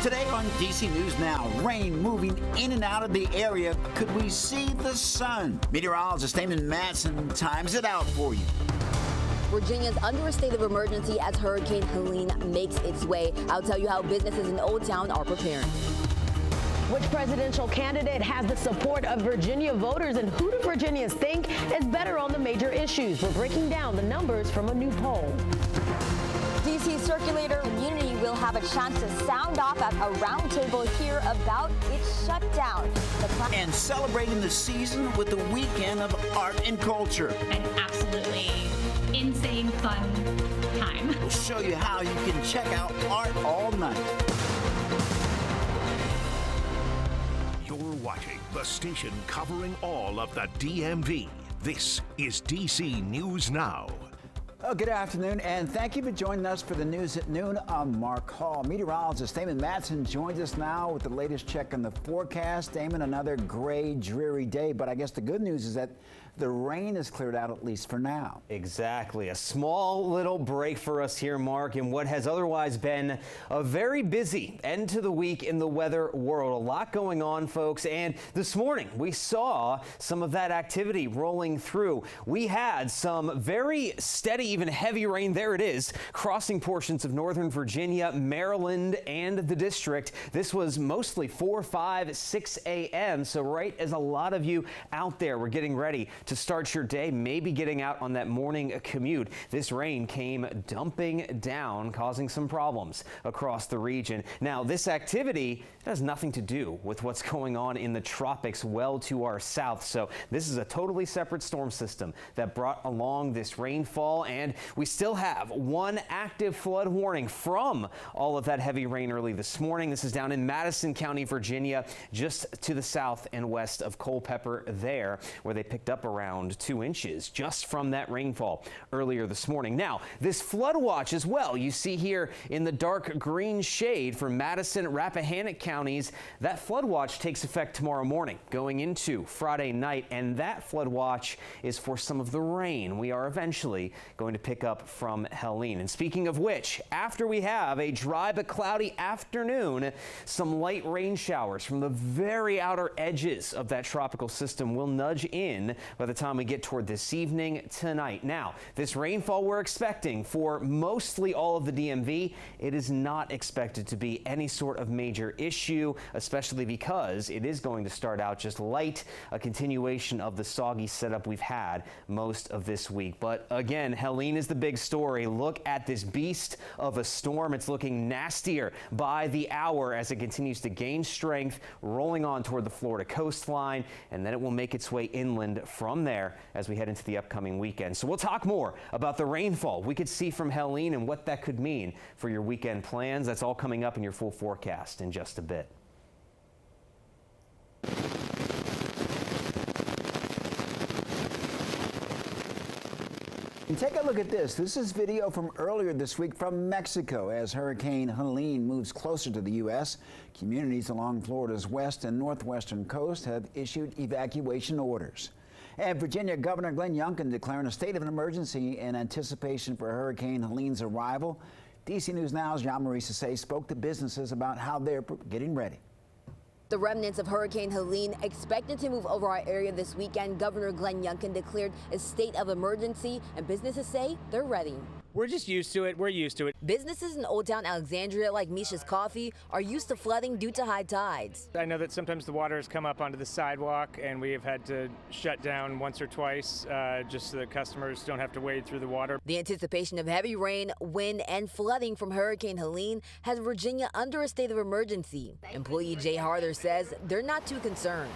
Today on DC News Now, rain moving in and out of the area. Could we see the sun? Meteorologist Damon Madsen times it out for you. Virginia's under a state of emergency as Hurricane Helene makes its way. I'll tell you how businesses in Old Town are preparing. Which presidential candidate has the support of Virginia voters, and who do Virginians think is better on the major issues? We're breaking down the numbers from a new poll. DC Circulator community will have a chance to sound off at a roundtable here about its shutdown. And celebrating the season with a weekend of art and culture. An absolutely insane fun time. We'll show you how you can check out art all night. You're watching the station covering all of the DMV. This is DC News Now. Well, good afternoon, and thank you for joining us for the news at noon. I'm Mark Hall. Meteorologist Damon Madsen joins us now with the latest check on the forecast. Damon, another gray, dreary day, but I guess the good news is that the rain is cleared out, at least for now. Exactly. A small little break for us here, Mark, in what has otherwise been a very busy end to the week in the weather world. A lot going on, folks. And this morning, we saw some of that activity rolling through. We had some very steady, even heavy rain. There it is, crossing portions of Northern Virginia, Maryland, and the district. This was mostly 4, 5, 6 a.m. So right as a lot of you out there were getting ready to start your day, maybe getting out on that morning commute, this rain came dumping down, causing some problems across the region. Now, this activity has nothing to do with what's going on in the tropics well to our south. So this is a totally separate storm system that brought along this rainfall, and we still have one active flood warning from all of that heavy rain early this morning. This is down in Madison County, Virginia, just to the south and west of Culpeper there, where they picked up around 2 inches just from that rainfall earlier this morning. Now, this flood watch as well, you see here in the dark green shade for Madison, Rappahannock counties, that flood watch takes effect tomorrow morning going into Friday night, and that flood watch is for some of the rain we are eventually going to pick up from Helene. And speaking of which, after we have a dry but cloudy afternoon, some light rain showers from the very outer edges of that tropical system will nudge in by the time we get toward this evening tonight. Now, this rainfall we're expecting for mostly all of the DMV, it is not expected to be any sort of major issue, especially because it is going to start out just light, a continuation of the soggy setup we've had most of this week. But again, Helene is the big story. Look at this beast of a storm. It's looking nastier by the hour as it continues to gain strength, rolling on toward the Florida coastline, and then it will make its way inland from there as we head into the upcoming weekend. So we'll talk more about the rainfall we could see from Helene and what that could mean for your weekend plans. That's all coming up in your full forecast in just a bit. And take a look at this. This is video from earlier this week from Mexico as Hurricane Helene moves closer to the U.S. Communities along Florida's west and northwestern coast have issued evacuation orders. And Virginia Governor Glenn Youngkin declaring a state of an emergency in anticipation for Hurricane Helene's arrival. DC News Now's Jean-Marie Sissay spoke to businesses about how they're getting ready. The remnants of Hurricane Helene expected to move over our area this weekend. Governor Glenn Youngkin declared a state of emergency, and businesses say they're ready. We're just used to it. We're used to it. Businesses in Old Town Alexandria, like Misha's Coffee, are used to flooding due to high tides. I know that sometimes the water has come up onto the sidewalk, and we have had to shut down once or twice just so that customers don't have to wade through the water. The anticipation of heavy rain, wind, and flooding from Hurricane Helene has Virginia under a state of emergency. Employee Jay Harder says they're not too concerned.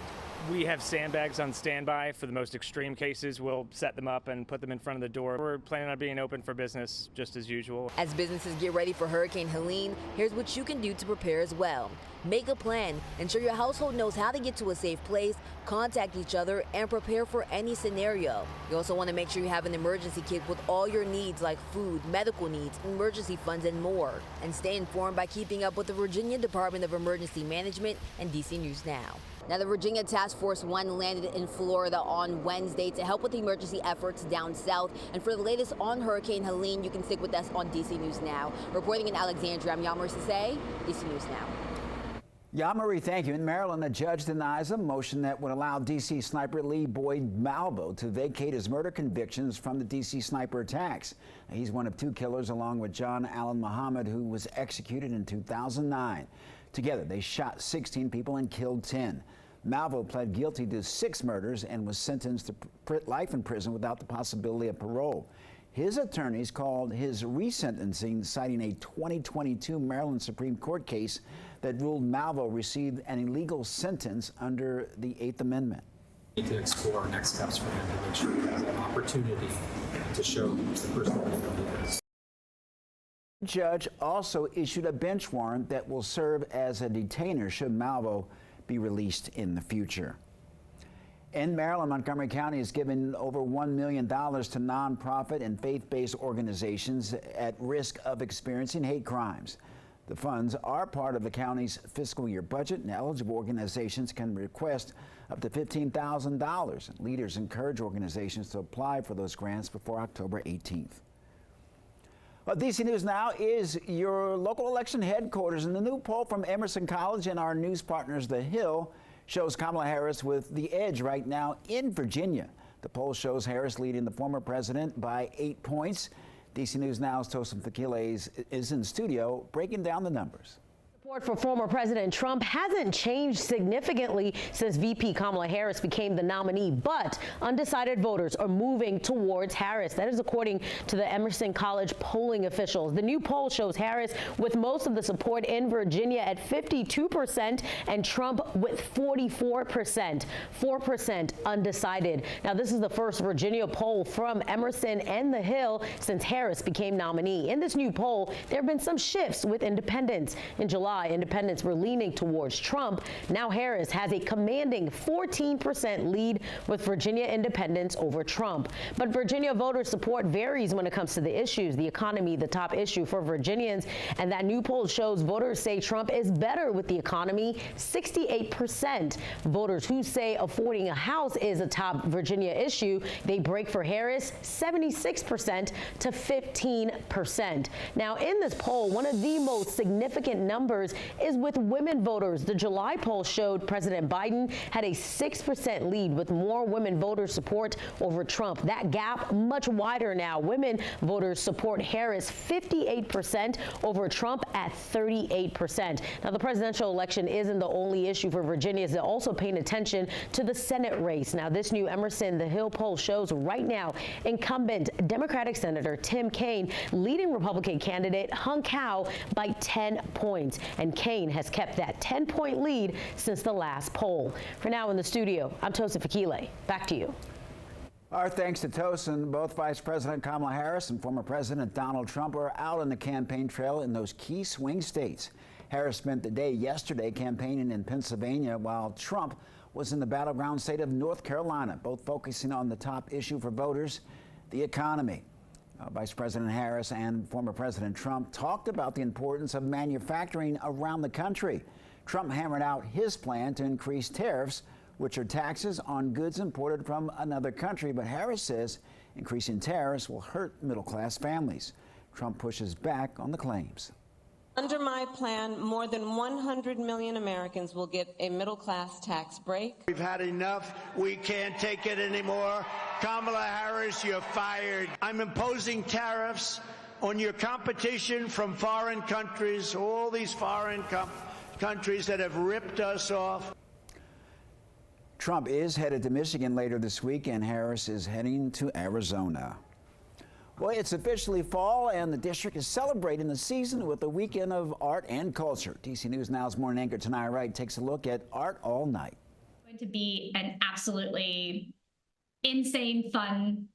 We have sandbags on standby for the most extreme cases. We'll set them up and put them in front of the door. We're planning on being open for business just as usual. As businesses get ready for Hurricane Helene, here's what you can do to prepare as well. Make a plan, ensure your household knows how to get to a safe place, contact each other, and prepare for any scenario. You also want to make sure you have an emergency kit with all your needs like food, medical needs, emergency funds, and more. And stay informed by keeping up with the Virginia Department of Emergency Management and DC News Now. Now, the Virginia Task Force 1 landed in Florida on Wednesday to help with the emergency efforts down south. And for the latest on Hurricane Helene, you can stick with us on DC News Now. Reporting in Alexandria, I'm Jean-Marie Sissay, DC News Now. Yeah, Marie, thank you. In Maryland, a judge denies a motion that would allow D.C. sniper Lee Boyd Malvo to vacate his murder convictions from the D.C. sniper attacks. He's one of two killers, along with John Allen Muhammad, who was executed in 2009. Together, they shot 16 people and killed 10. Malvo pled guilty to 6 murders and was sentenced to life in prison without the possibility of parole. His attorneys called his resentencing, citing a 2022 Maryland Supreme Court case that ruled Malvo received an illegal sentence under the 8th Amendment. We need to explore next steps for him to make sure he has an opportunity to show the person that he is. The judge also issued a bench warrant that will serve as a detainer should Malvo be released in the future. In Maryland, Montgomery County has given over $1 million to nonprofit and faith-based organizations at risk of experiencing hate crimes. The funds are part of the county's fiscal year budget, and eligible organizations can request up to $15,000. Leaders encourage organizations to apply for those grants before October 18th. Well, DC News Now is your local election headquarters, and the new poll from Emerson College and our news partners, The Hill, shows Kamala Harris with the edge right now in Virginia. The poll shows Harris leading the former president by 8 points. DC News Now's Tosin Fakile is in studio breaking down the numbers. Support for former President Trump hasn't changed significantly since VP Kamala Harris became the nominee, but undecided voters are moving towards Harris. That is according to the Emerson College polling officials. The new poll shows Harris with most of the support in Virginia at 52% and Trump with 44%, 4% undecided. Now, this is the first Virginia poll from Emerson and The Hill since Harris became nominee. In this new poll, there have been some shifts with independents. In July, independents were leaning towards Trump. Now Harris has a commanding 14% lead with Virginia independents over Trump. But Virginia voter support varies when it comes to the issues. The economy, the top issue for Virginians, and that new poll shows voters say Trump is better with the economy, 68%. Voters who say affording a house is a top Virginia issue, they break for Harris, 76% to 15%. Now, in this poll, one of the most significant numbers is with women voters. The July poll showed President Biden had a 6% lead with more women voters support over Trump. That gap much wider now. Women voters support Harris 58% over Trump at 38%. Now, the presidential election isn't the only issue for Virginians. They're also paying attention to the Senate race. Now, this new Emerson The Hill poll shows right now incumbent Democratic Senator Tim Kaine leading Republican candidate Hung Cao by 10 points. And Kaine has kept that 10-point lead since the last poll. For now in the studio, I'm Tosin Fakile. Back to you. Our thanks to Tosin. Both Vice President Kamala Harris and former President Donald Trump are out on the campaign trail in those key swing states. Harris spent the day yesterday campaigning in Pennsylvania, while Trump was in the battleground state of North Carolina, both focusing on the top issue for voters, the economy. Vice President Harris and former President Trump talked about the importance of manufacturing around the country. Trump hammered out his plan to increase tariffs, which are taxes on goods imported from another country. But Harris says increasing tariffs will hurt middle-class families. Trump pushes back on the claims. Under my plan, more than 100 million Americans will get a middle-class tax break. We've had enough. We can't take it anymore. Kamala Harris, you're fired. I'm imposing tariffs on your competition from foreign countries, all these foreign countries that have ripped us off. Trump is headed to Michigan later this week, and Harris is heading to Arizona. Well, it's officially fall, and the district is celebrating the season with a weekend of art and culture. DC News Now's morning anchor Tanaya Wright takes a look at Art All Night. It's going to be an absolutely insane, fun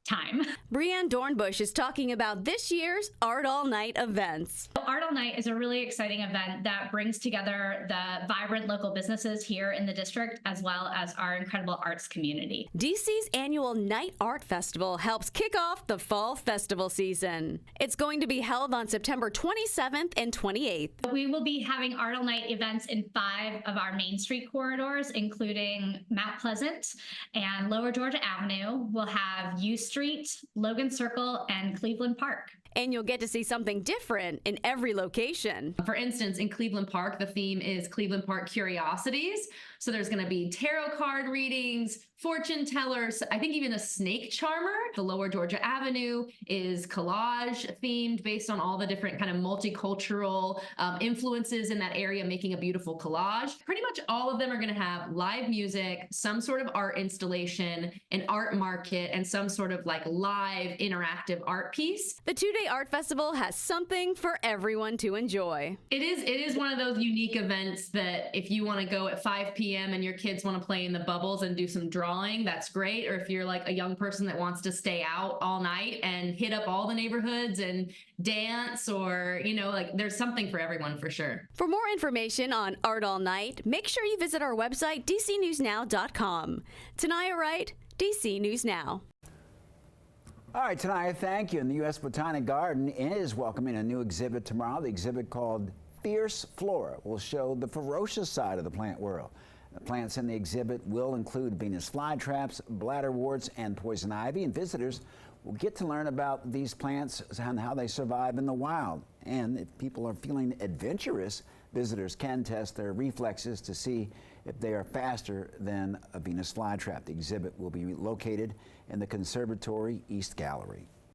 time. Brianne Dornbush is talking about this year's Art All Night events. Art All Night is a really exciting event that brings together the vibrant local businesses here in the district, as well as our incredible arts community. DC's annual Night Art Festival helps kick off the fall festival season. It's going to be held on September 27th and 28th. We will be having Art All Night events in 5 of our Main Street corridors, including Mount Pleasant and Lower Georgia Avenue. We'll have U Street, Logan Circle, and Cleveland Park. And you'll get to see something different in every location. For instance, in Cleveland Park, the theme is Cleveland Park Curiosities. So there's going to be tarot card readings, fortune tellers, I think even a snake charmer. The Lower Georgia Avenue is collage themed based on all the different kind of multicultural influences in that area, making a beautiful collage. Pretty much all of them are going to have live music, some sort of art installation, an art market, and some sort of like live interactive art piece. The two-day art festival has something for everyone to enjoy. It is one of those unique events that if you want to go at 5 p.m. and your kids want to play in the bubbles and do some drawing, that's great. Or if you're like a young person that wants to stay out all night and hit up all the neighborhoods and dance, or, you know, like there's something for everyone for sure. For more information on Art All Night, make sure you visit our website, dcnewsnow.com. Tanaya Wright, DC News Now. All right, Tanaya, thank you. And the U.S. Botanic Garden is welcoming a new exhibit tomorrow. The exhibit called Fierce Flora will show the ferocious side of the plant world. The plants in the exhibit will include Venus flytraps, bladderworts, and poison ivy, and visitors will get to learn about these plants and how they survive in the wild. And if people are feeling adventurous, visitors can test their reflexes to see if they are faster than a Venus flytrap. The exhibit will be located in the Conservatory East Gallery.